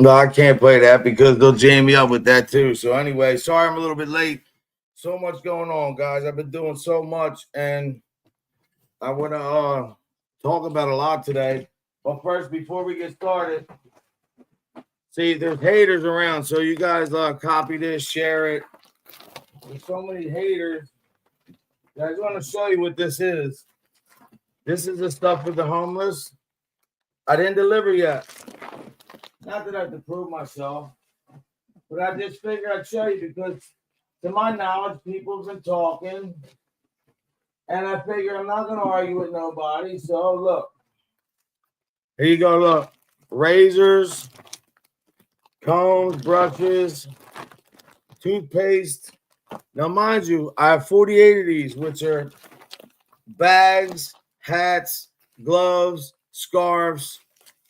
No, I can't play that because they'll jam me up with that too. So anyway, sorry I'm a little bit late. So much going on, guys. I've been doing so much, and I want to talk about a lot today. But first, before we get started, see, there's haters around, so you guys copy this, share it. There's so many haters. I just want to show you what this is. This is the stuff for the homeless. I didn't deliver yet. Not that I have to prove myself, but I just figured I'd show you because, to my knowledge, people have been talking, and I figure I'm not going to argue with nobody. So look, here you go. Look, razors, combs, brushes, toothpaste. Now, mind you, I have 48 of these, which are bags, hats, gloves, scarves,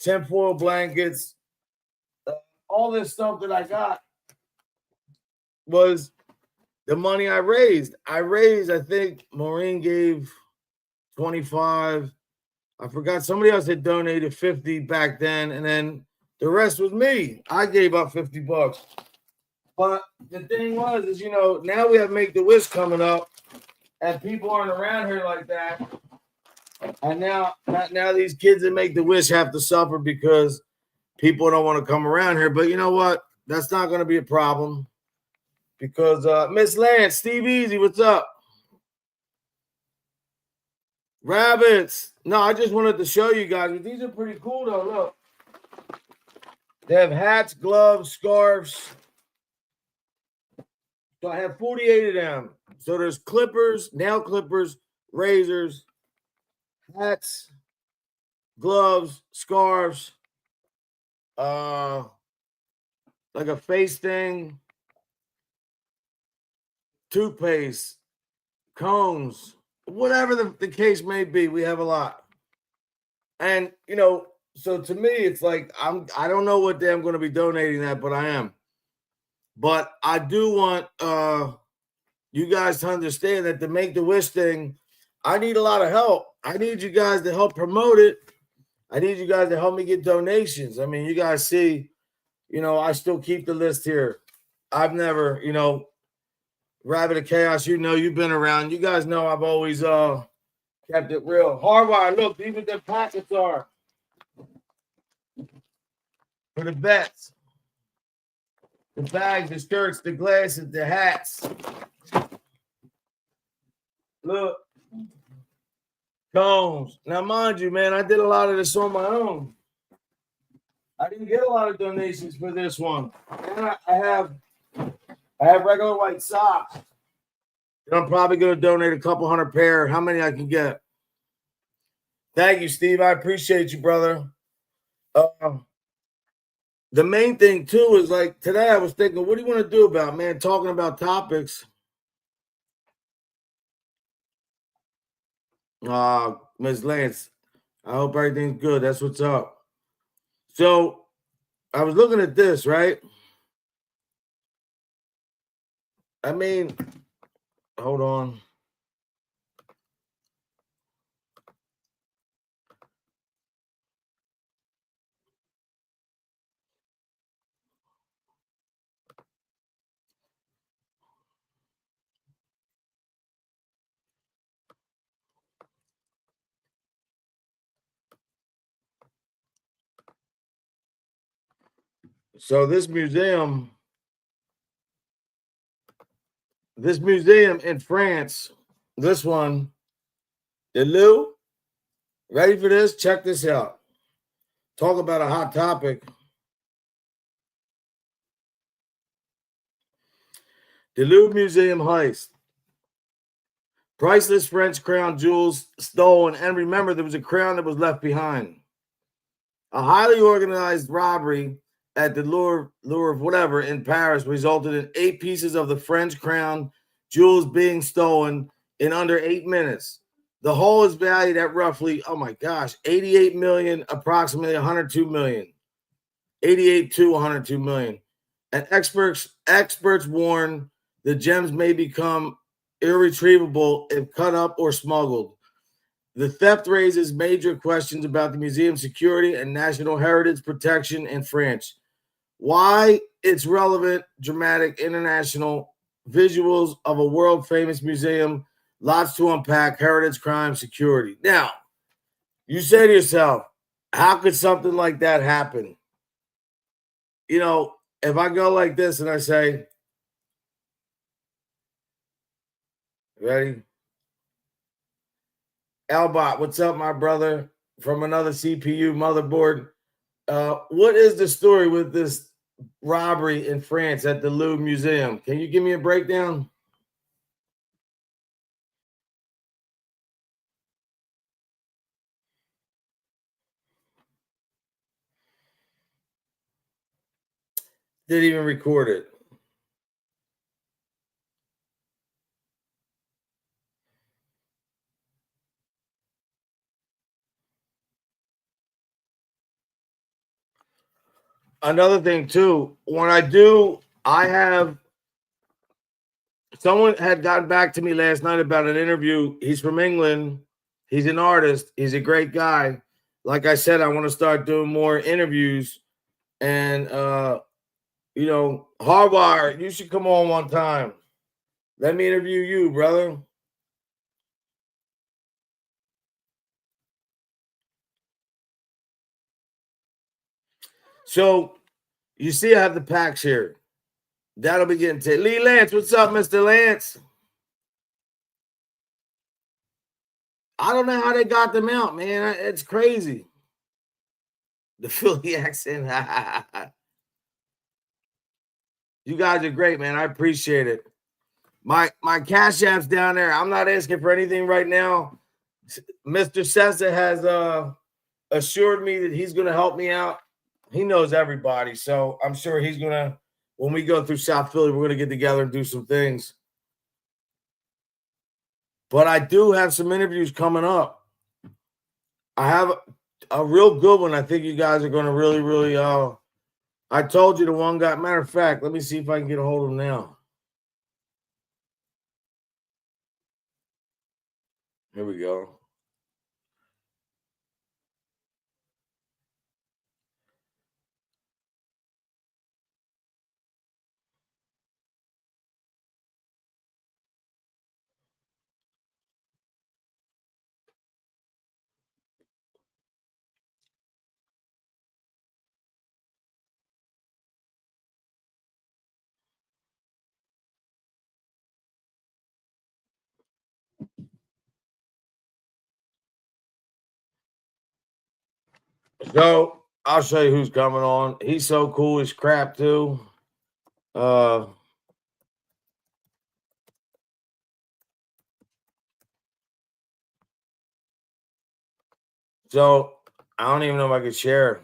tinfoil blankets. All this stuff that I got was the money I raised. I think Maureen gave 25. I forgot somebody else had donated 50 back then, and then the rest was me. I gave up $50. But the thing was, is now we have Make the Wish coming up, and people aren't around here like that. And now these kids that Make the Wish have to suffer because people don't want to come around here. But you know what? That's not going to be a problem because Miss Lance, Steve Easy, what's up? Rabbits. No, I just wanted to show you guys. These are pretty cool though. Look, they have hats, gloves, scarves. So I have 48 of them. So there's clippers, nail clippers, razors, hats, gloves, scarves, like a face thing, toothpaste, combs, whatever the case may be. We have a lot. And so to me, it's like I don't know what day I'm going to be donating that, but I am. But I do want you guys to understand that the Make the Wish thing, I need a lot of help. I need you guys to help promote it. I need you guys to help me get donations. I mean, you guys see, I still keep the list here. I've never, Rabbit of Chaos, you've been around. You guys know I've always kept it real. Hardwire, look, these what the packets are for the bets. The bags, the skirts, the glasses, the hats. Look. Combs. Now, mind you, man, I did a lot of this on my own. I didn't get a lot of donations for this one. And I have regular white socks. And I'm probably going to donate a couple hundred pair. How many I can get? Thank you, Steve. I appreciate you, brother. The main thing, too, is like today I was thinking, what do you want to do about, man, talking about topics? Ms. Lance, I hope everything's good. That's what's up. So I was looking at this, right? I mean, hold on. So this museum in France, this one, the Louvre, ready for this? Check this out. Talk about a hot topic. The Louvre Museum heist. Priceless French crown jewels stolen. And remember, there was a crown that was left behind. A highly organized robbery at the Louvre, whatever, in Paris resulted in 8 pieces of the French crown jewels being stolen in under 8 minutes. The whole is valued at roughly, oh my gosh, 88 million, approximately 102 million. 88 to 102 million. And experts warn the gems may become irretrievable if cut up or smuggled. The theft raises major questions about the museum's security and national heritage protection in France. Why it's relevant, dramatic, international visuals of a world famous museum, lots to unpack, heritage, crime, security. Now, you say to yourself, how could something like that happen? You know, if I go like this and I say, ready? Albot, what's up, my brother? From another CPU motherboard. What is the story with this robbery in France at the Louvre Museum? Can you give me a breakdown? Didn't even record it. Another thing too, when I have someone had gotten back to me last night about an interview. He's from England. He's an artist. He's a great guy. Like I said, I want to start doing more interviews. And Hardwire, you should come on one time. Let me interview you, brother. So you see, I have the packs here. That'll be getting to Lee Lance. What's up, Mr. Lance? I don't know how they got them out, man. It's crazy. The Philly accent. You guys are great, man. I appreciate it. My cash app's down there. I'm not asking for anything right now. Mr. Sessa has assured me that he's gonna help me out. He knows everybody, so I'm sure he's gonna when we go through South Philly, we're gonna get together and do some things. But I do have some interviews coming up. I have a real good one. I think you guys are gonna really, really I told you the one guy. Matter of fact, let me see if I can get a hold of him now. Here we go. So I'll show you who's coming on. He's so cool as crap too. Uh so I don't even know if I could share.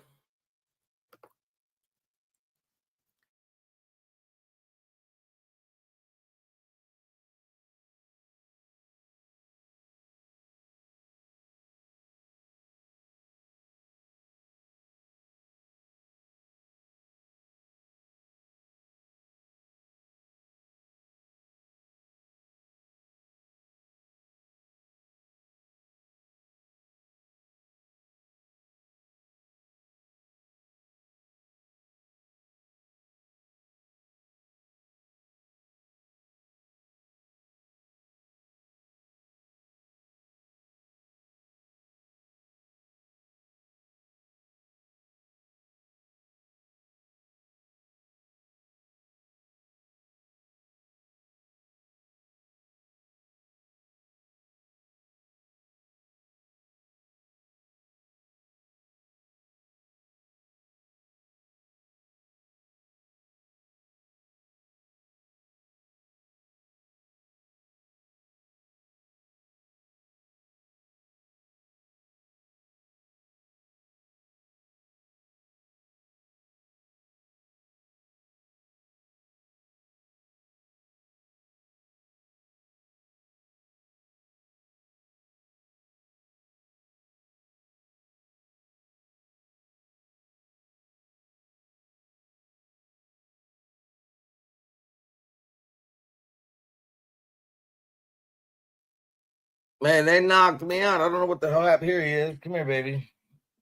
Man, they knocked me out. I don't know what the hell happened. Here he is. Come here, baby.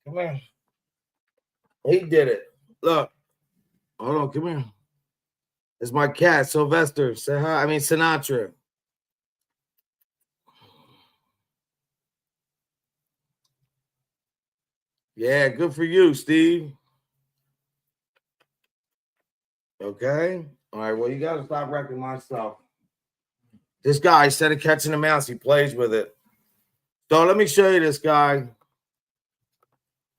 Come here. He did it. Look. Hold on. Come here. It's my cat, Sylvester. Say hi. I mean, Sinatra. Yeah, good for you, Steve. Okay. All right. Well, you got to stop wrecking my stuff. This guy, instead of catching a mouse, he plays with it. So let me show you this guy.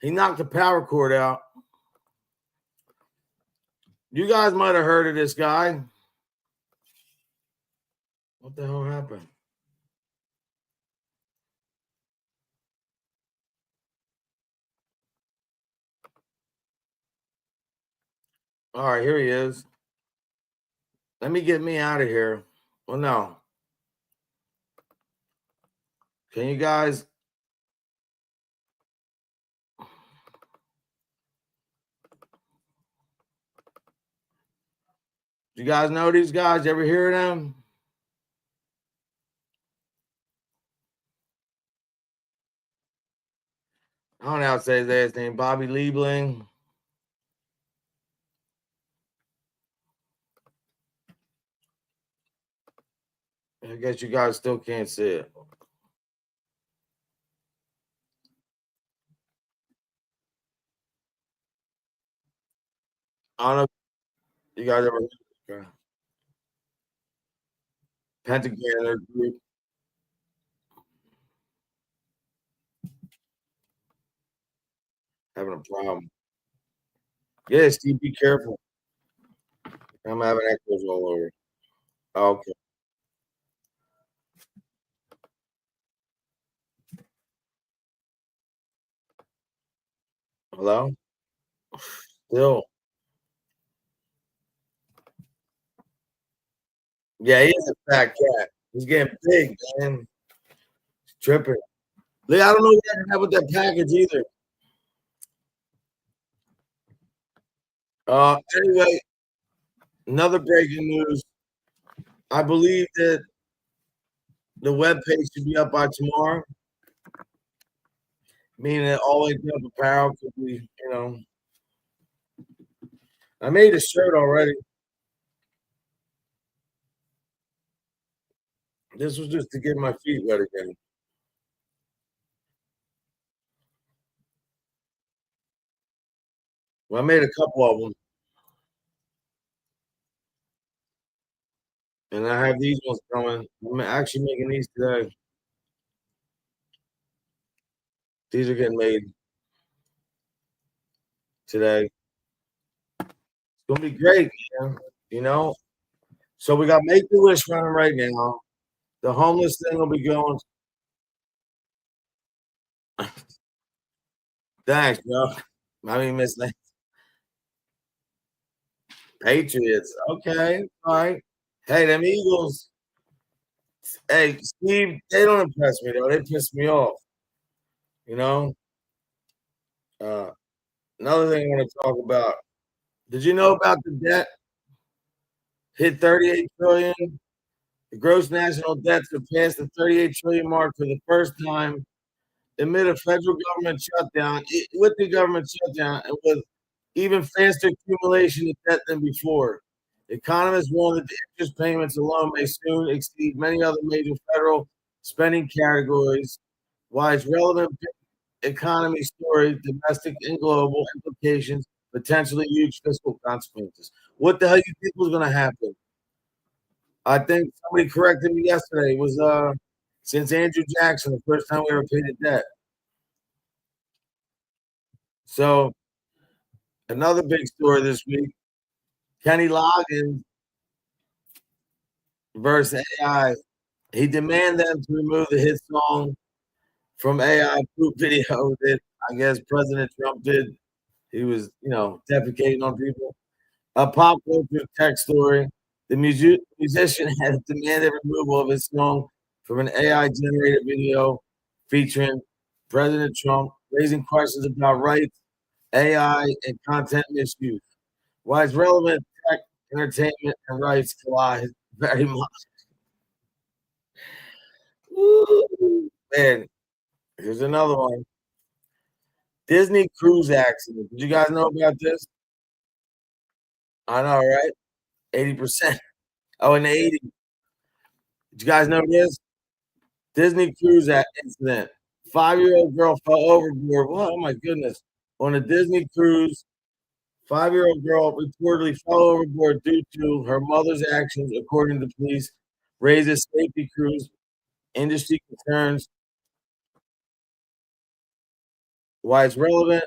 He knocked the power cord out. You guys might have heard of this guy. What the hell happened? All right, here he is. Let me get me out of here. Well, no. Can you guys? You guys know these guys? You ever hear of them? I don't know how to say his last name. Bobby Liebling. I guess you guys still can't see it. I don't know if you guys ever heard of Pentagon group. Having a problem. Yeah, Steve, be careful. I'm having echoes all over. Okay. Hello? Still. Yeah, he is a fat cat. He's getting big, man. He's tripping. Lee, I don't know what happened with that package either. Anyway, another breaking news. I believe that the web page should be up by tomorrow, meaning that all Income Apparel could be, I made a shirt already. This was just to get my feet wet again. Well, I made a couple of them, and I have these ones coming. I'm actually making these today. These are getting made today. It's gonna be great, man. You know. So we got Make the Wish running right now. The homeless thing will be going. Thanks, bro. I mean, Miss Patriots. Okay, all right. Hey, them Eagles. Hey, Steve, they don't impress me though. They piss me off. You know. Uh, Another thing I want to talk about. Did you know about the debt hit 38 trillion? The gross national debt surpassed the 38 trillion mark for the first time amid a federal government shutdown. With the government shutdown, and with even faster accumulation of debt than before. Economists warn that the interest payments alone may soon exceed many other major federal spending categories. Why it's relevant economy story, domestic and global implications, potentially huge fiscal consequences. What the hell you think was going to happen? I think somebody corrected me yesterday. It was since Andrew Jackson, the first time we ever paid a debt. So another big story this week: Kenny Loggins versus AI. He demanded them to remove the hit song from AI poop video that I guess President Trump did. He was, defecating on people. A pop culture tech story. The musician has demanded removal of his song from an AI generated video featuring President Trump, raising questions about rights, AI, and content misuse. Why it's relevant tech, entertainment, and rights collide very much. Woo. Man, here's another one. Disney cruise accident. Did you guys know about this? I know, right? 80%. Oh, in the 80s. Did you guys know this? Disney cruise incident. 5-year-old girl fell overboard. Oh my goodness. On a Disney cruise, 5-year-old girl reportedly fell overboard due to her mother's actions, according to police. Raises safety crews, industry concerns. Why it's relevant?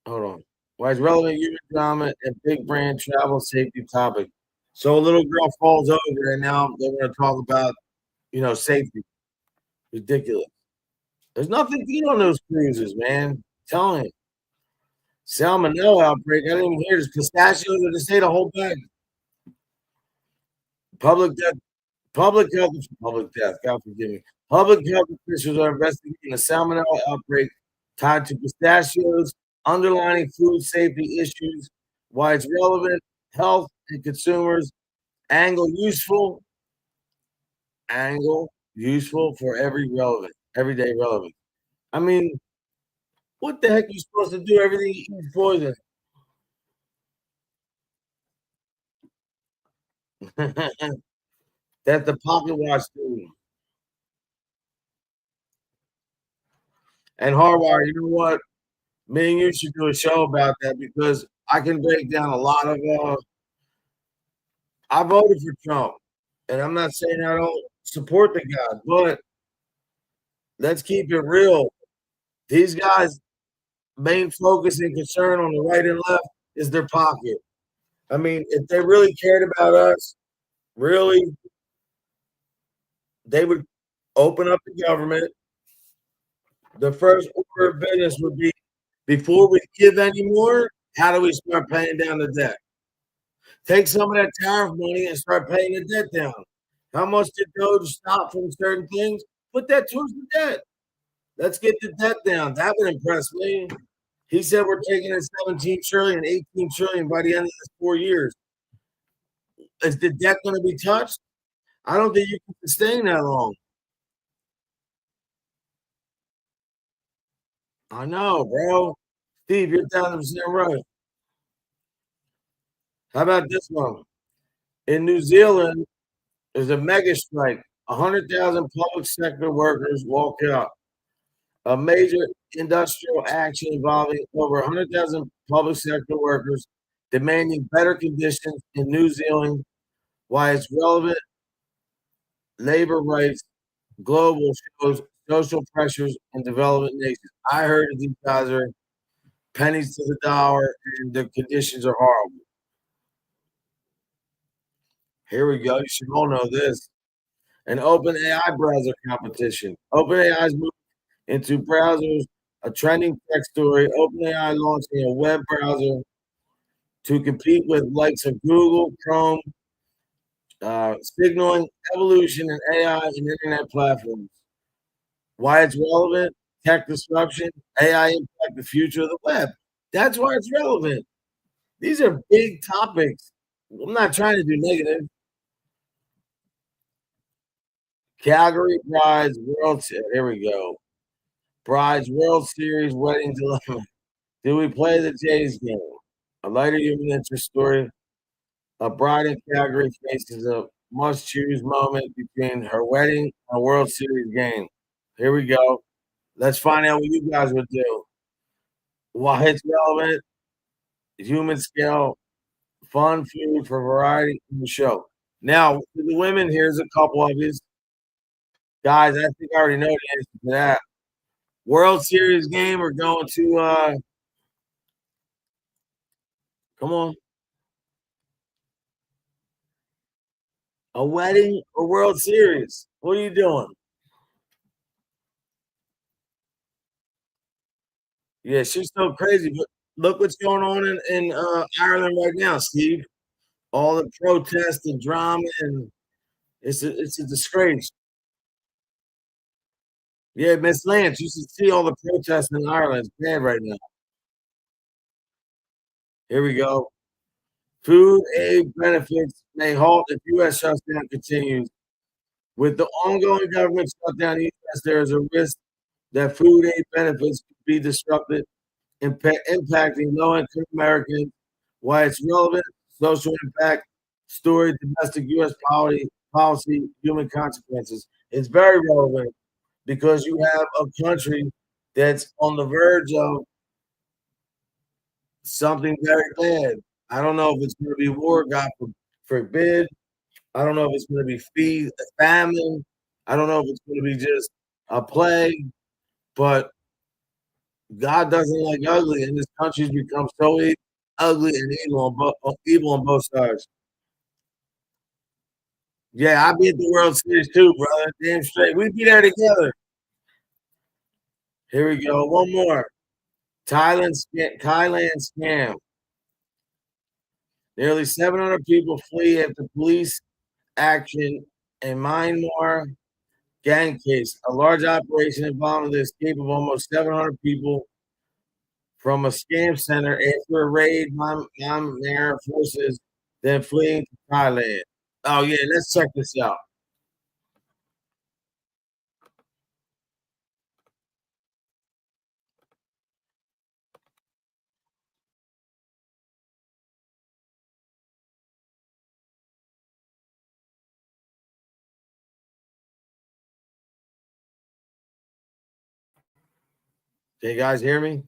Hold on. Why it's relevant human drama and big brand travel safety topic. So a little girl falls over, and now they're going to talk about safety. Ridiculous. There's nothing to eat on those cruises, man. I'm telling you. Salmonella outbreak. I didn't even hear this. Pistachios or just ate a whole bag. Public death. Public death. God forgive me. Public health officials are investigating a salmonella outbreak tied to pistachios, underlining food safety issues. Why it's relevant, health and consumers. Angle useful for everyday relevant. I mean, what the heck are you supposed to do? Everything you eat is poison. That's the pocket watch dude. And Hardwire, you know what? Me and you should do a show about that because I can break down a lot of. I voted for Trump, and I'm not saying I don't support the guy, but let's keep it real. These guys' main focus and concern on the right and left is their pocket. I mean, if they really cared about us, really, they would open up the government. The first order of business would be before we give any more, how do we start paying down the debt? Take some of that tariff money and start paying the debt down. How much did Doge stop from certain things? Put that towards the debt. Let's get the debt down. That would impress me. He said we're taking in 17 trillion, 18 trillion by the end of this 4 years. Is the debt going to be touched? I don't think you can sustain that long. I know, bro. Steve, you're 1,000% right. How about this one? In New Zealand, there's a mega strike. 100,000 public sector workers walk out. A major industrial action involving over 100,000 public sector workers demanding better conditions in New Zealand. Why it's relevant, labor rights, global shows, social pressures, and development nations. I heard that these guys are pennies to the dollar and the conditions are horrible. Here we go. You should all know this. An open AI browser competition. OpenAI's moved into browsers, a trending tech story. OpenAI launching a web browser to compete with likes of Google, Chrome, signaling evolution in AI and internet platforms. Why it's relevant, tech disruption, AI impact the future of the web. That's why it's relevant. These are big topics. I'm not trying to do negative. Calgary Brides World Series. Here we go. Brides World Series wedding dilemma. Do we play the Jays game? A lighter human interest story. A bride in Calgary faces a must choose moment between her wedding and a World Series game. Here we go. Let's find out what you guys would do. Why it's relevant, human scale, fun food for variety in the show. Now, to the women, here's a couple of these. Guys, I think I already know the answer to that. World Series game, we're going to come on. A wedding or World Series? What are you doing? Yeah, she's so crazy. But look what's going on in Ireland right now, Steve. All the protests and drama, and it's a disgrace. Yeah, Miss Lance, you should see all the protests in Ireland. It's bad right now. Here we go. Food aid benefits may halt if U.S. shutdown continues. With the ongoing government shutdown in the U.S., there is a risk that food aid benefits could be disrupted, impacting low-income Americans. Why it's relevant, social impact, story, domestic U.S. policy, human consequences. It's very relevant because you have a country that's on the verge of something very bad. I don't know if it's going to be war, God forbid. I don't know if it's going to be famine. I don't know if it's going to be just a plague, but God doesn't like ugly, and this country's become so ugly and evil on both sides. Yeah, I'll be at the World Series too, brother. Damn straight. We'd be there together. Here we go. One more. Thailand scam. Nearly 700 people flee after police action in Myanmar gang case. A large operation involving the escape of almost 700 people from a scam center after a raid by Myanmar forces, then fleeing to Thailand. Oh yeah, let's check this out. Can you guys hear me?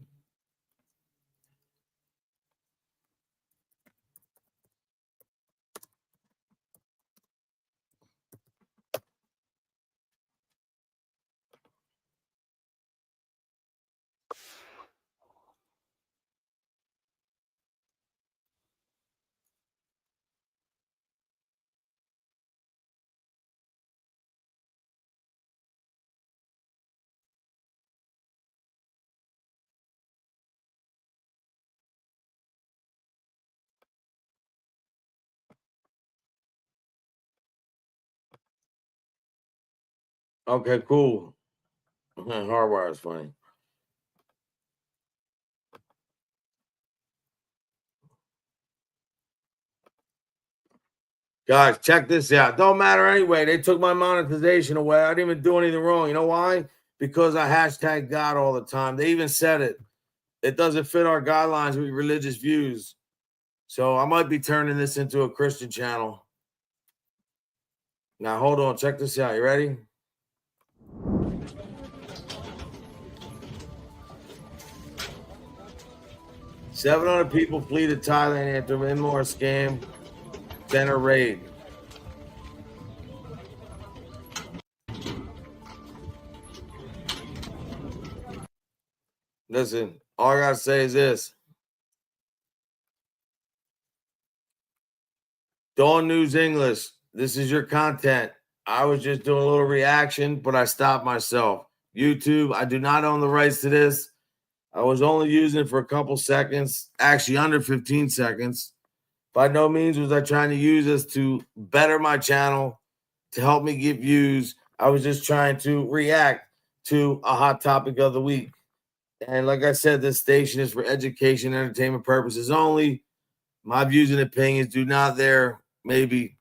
Okay, cool. Hardwire is funny. Guys, check this out. Don't matter anyway. They took my monetization away. I didn't even do anything wrong. You know why? Because I hashtag God all the time. They even said it. It doesn't fit our guidelines with religious views. So I might be turning this into a Christian channel. Now hold on. Check this out. You ready? $700 people flee to Thailand after Myanmar scam center raid. Listen, all I gotta say is this. Dawn News English, this is your content. I was just doing a little reaction, but I stopped myself. YouTube, I do not own the rights to this. I was only using it for a couple seconds, actually under 15 seconds. By no means was I trying to use this to better my channel, to help me get views. I was just trying to react to a hot topic of the week. And like I said, this station is for education and entertainment purposes only. My views and opinions do not there maybe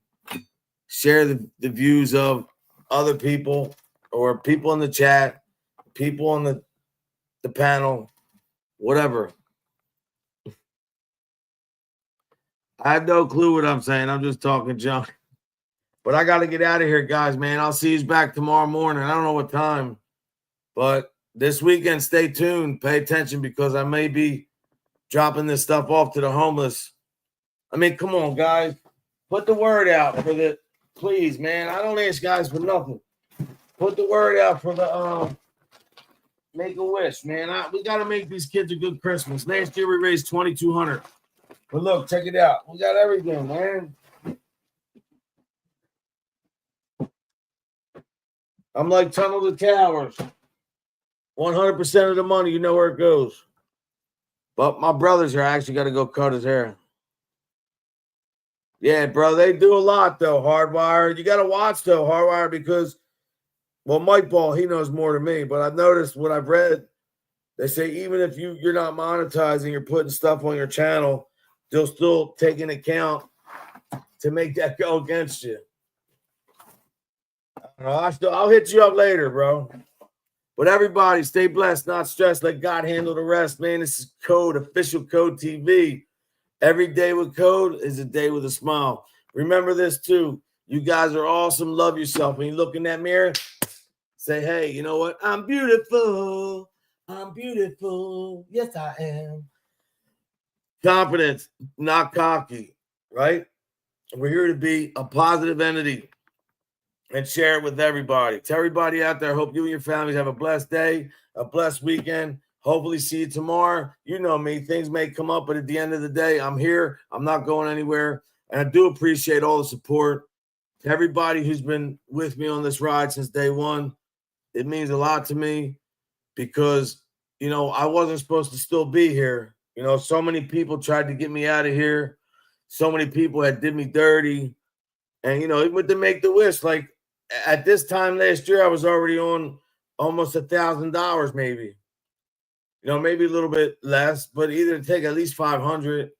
share the views of other people or people in the chat, people on the panel, whatever. I have no clue what I'm saying. I'm just talking junk. But I got to get out of here, guys, man. I'll see you back tomorrow morning. I don't know what time, but this weekend, stay tuned. Pay attention because I may be dropping this stuff off to the homeless. I mean, come on, guys. Put the word out for the, please, man. I don't ask guys for nothing. Put the word out for the Make a Wish, man. We got to make these kids a good Christmas. Last year we raised $2,200. But look, check it out. We got everything, man. I'm like Tunnel to Towers. 100% of the money, you know where it goes. But my brothers here, I actually got to go cut his hair. Yeah, bro, they do a lot, though, Hardwire. You got to watch, though, Hardwire, because, well, Mike Ball, he knows more than me. But I've noticed what I've read, they say even if you're not monetizing, you're putting stuff on your channel, they'll still take into account to make that go against you. I'll hit you up later, bro. But everybody, stay blessed, not stressed. Let God handle the rest, man. This is Code, official Code TV. Every day with Code is a day with a smile. Remember this too. You guys are awesome. Love yourself. When you look in that mirror, say, hey, you know what? I'm beautiful. I'm beautiful. Yes, I am. Confidence, not cocky, right? We're here to be a positive entity and share it with everybody. To everybody out there, hope you and your families have a blessed day, a blessed weekend. Hopefully see you tomorrow. You know me, things may come up, but at the end of the day, I'm here. I'm not going anywhere. And I do appreciate all the support. To everybody who's been with me on this ride since day one, it means a lot to me because, I wasn't supposed to still be here. So many people tried to get me out of here. So many people had did me dirty. And, even with the Make the Wish, like at this time last year, I was already on almost $1,000, maybe, maybe a little bit less, but either take at least 500.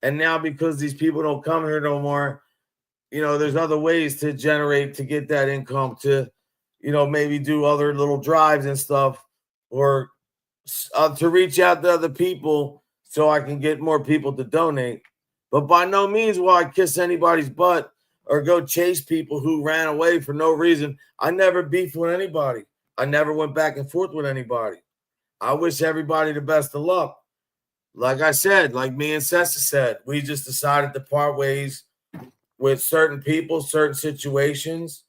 And now because these people don't come here no more, there's other ways to generate to get that income to, maybe do other little drives and stuff or to reach out to other people so I can get more people to donate. But by no means will I kiss anybody's butt or go chase people who ran away for no reason. I never beefed with anybody. I never went back and forth with anybody. I wish everybody the best of luck. Like I said, like me and Sessa said, we just decided to part ways with certain people, certain situations.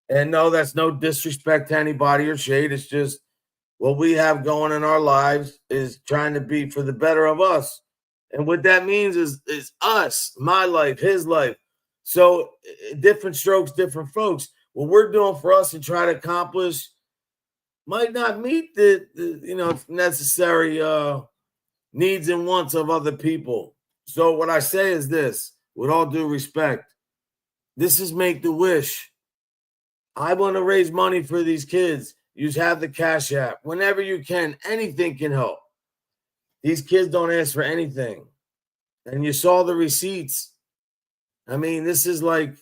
And no, that's no disrespect to anybody or shade. It's just what we have going in our lives is trying to be for the better of us. And what that means is us, my life, his life. So different strokes, different folks. What we're doing for us and try to accomplish might not meet the necessary needs and wants of other people. So what I say is this, with all due respect, this is Make the Wish. I want to raise money for these kids. You just have the Cash App. Whenever you can, anything can help. These kids don't ask for anything. And you saw the receipts. I mean, this is like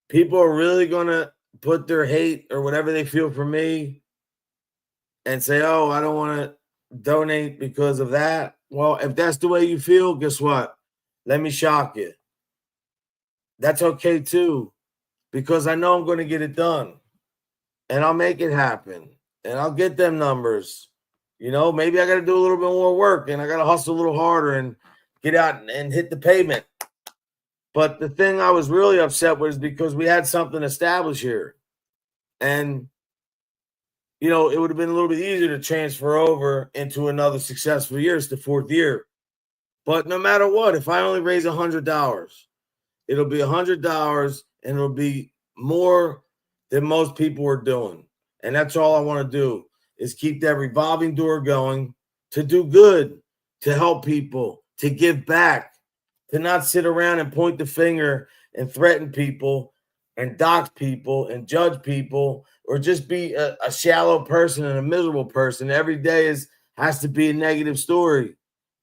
people are really going to put their hate or whatever they feel for me and say, oh, I don't want to donate because of that. Well, if that's the way you feel, guess what? Let me shock you. That's okay too, because I know I'm going to get it done and I'll make it happen and I'll get them numbers. Maybe I got to do a little bit more work and I got to hustle a little harder and get out and hit the pavement. But the thing I was really upset with is because we had something established here. And, it would have been a little bit easier to transfer over into another successful year. It's the fourth year. But no matter what, if I only raise $100, it'll be $100 and it'll be more than most people are doing. And that's all I want to do is keep that revolving door going to do good, to help people, to give back, to not sit around and point the finger and threaten people and dox people and judge people or just be a shallow person and a miserable person. Every day has to be a negative story,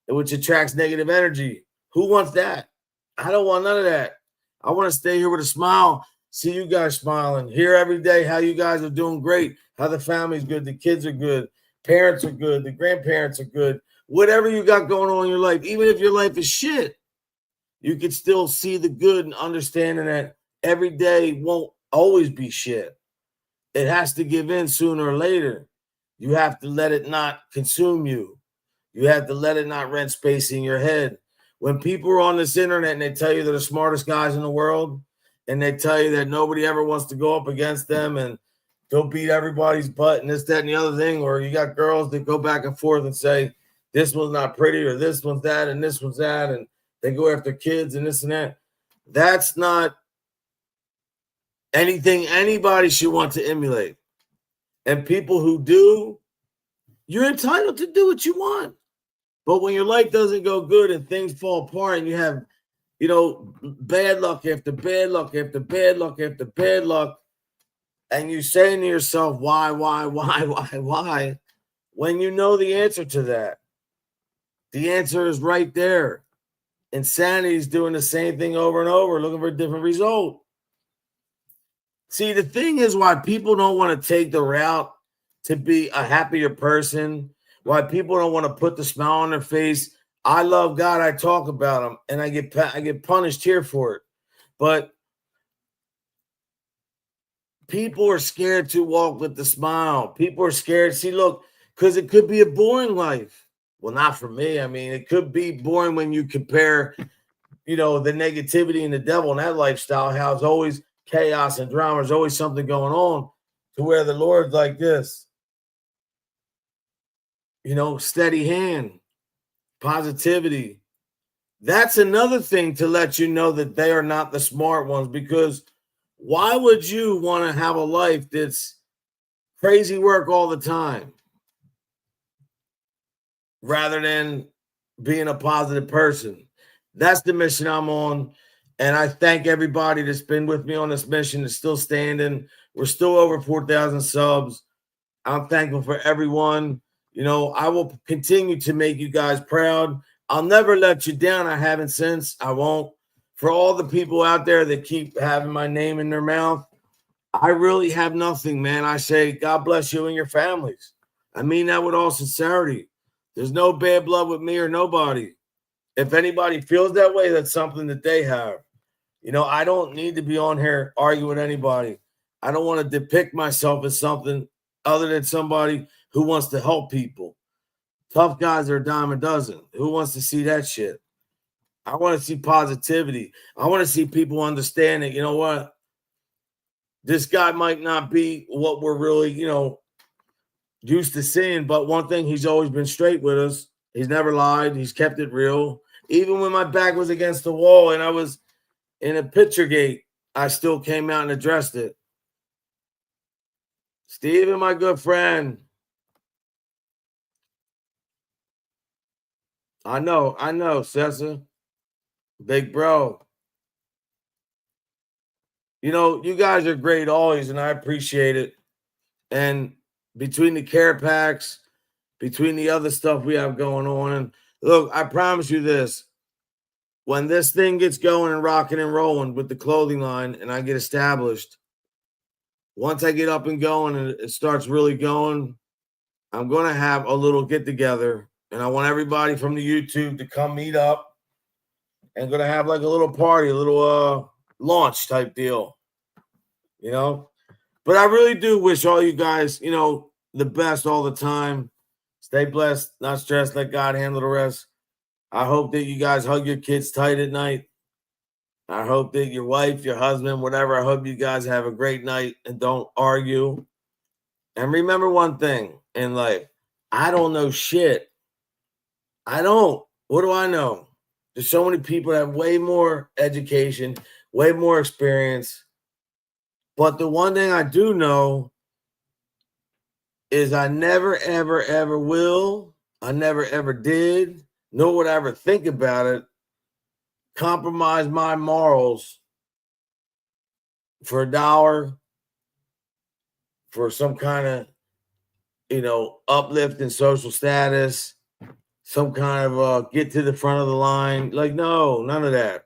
which attracts negative energy. Who wants that? I don't want none of that. I want to stay here with a smile, see you guys smiling, hear every day how you guys are doing great, how the family's good, the kids are good, parents are good, the grandparents are good. Whatever you got going on in your life, even if your life is shit, you can still see the good and understanding that every day won't always be shit. It has to give in sooner or later. You have to let it not consume you. You have to let it not rent space in your head. When people are on this internet and they tell you they're the smartest guys in the world, and they tell you that nobody ever wants to go up against them and they'll beat everybody's butt and this, that, and the other thing, or you got girls that go back and forth and say, this one's not pretty, or this one's that, and this one's that, and they go after kids and this and that. That's not anything anybody should want to emulate. And people who do, you're entitled to do what you want. But when your life doesn't go good and things fall apart and you have, bad luck after bad luck after bad luck after bad luck, and you're saying to yourself, why, when you know the answer to that, the answer is right there. Insanity is doing the same thing over and over, looking for a different result. See, the thing is why people don't want to take the route to be a happier person, why people don't want to put the smile on their face. I love God. I talk about him, and I get punished here for it. But people are scared to walk with the smile. People are scared. See, look, because it could be a boring life. Well, not for me. I mean, it could be boring when you compare, the negativity and the devil and that lifestyle, how it's always chaos and drama. There's always something going on to where the Lord's like this, steady hand, positivity. That's another thing to let you know that they are not the smart ones, because why would you want to have a life that's crazy work all the time rather than being a positive person? That's the mission I'm on. And I thank everybody that's been with me on this mission, that's still standing. We're still over 4,000 subs. I'm thankful for everyone. I will continue to make you guys proud. I'll never let you down. I haven't since. I won't. For all the people out there that keep having my name in their mouth, I really have nothing, man. I say, God bless you and your families. I mean that with all sincerity. There's no bad blood with me or nobody. If anybody feels that way, that's something that they have. I don't need to be on here arguing with anybody. I don't want to depict myself as something other than somebody who wants to help people. Tough guys are a dime a dozen. Who wants to see that shit? I want to see positivity. I want to see people understand that, you know what? This guy might not be what we're really, used to seeing, but one thing, he's always been straight with us. He's never lied. He's kept it real. Even when my back was against the wall and I was in a picture gate, I still came out and addressed it. Steven, my good friend. I know, Cesar. Big bro. You guys are great always, and I appreciate it. And between the care packs, between the other stuff we have going on, and look, I promise you this. When this thing gets going and rocking and rolling with the clothing line and I get established, once I get up and going and it starts really going, I'm going to have a little get together, and I want everybody from the YouTube to come meet up, and going to have like a little party, a little launch type deal, But I really do wish all you guys, the best all the time. Stay blessed, not stressed, let God handle the rest. I hope that you guys hug your kids tight at night. I hope that your wife, your husband, whatever, I hope you guys have a great night and don't argue. And remember one thing in life, I don't know shit. I don't. What do I know? There's so many people that have way more education, way more experience. But the one thing I do know is I never, ever, ever will. I never, ever did, nor would I ever think about it, compromise my morals for a dollar, for some kind of, uplift in social status, some kind of get to the front of the line. Like, no, none of that,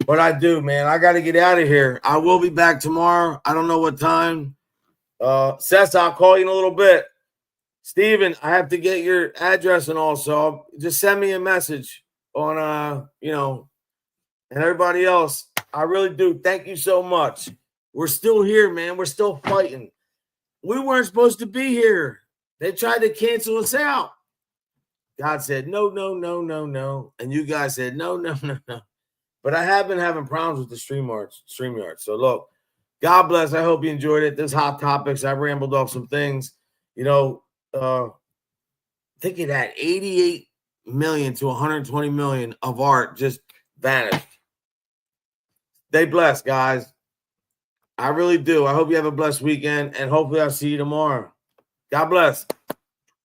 But I do, man. I got to get out of here. I will be back tomorrow. I don't know what time. Seth, I'll call you in a little bit. Steven, I have to get your address and also just send me a message on, and everybody else. I really do. Thank you so much. We're still here, man. We're still fighting. We weren't supposed to be here. They tried to cancel us out. God said, no, no, no, no, no. And you guys said, no, no, no, no. But I have been having problems with the StreamYard. So look, God bless. I hope you enjoyed it. This hot topics. I rambled off some things. Thinking that 88 million to 120 million of art just vanished. Stay blessed, guys. I really do. I hope you have a blessed weekend, and hopefully I'll see you tomorrow. God bless.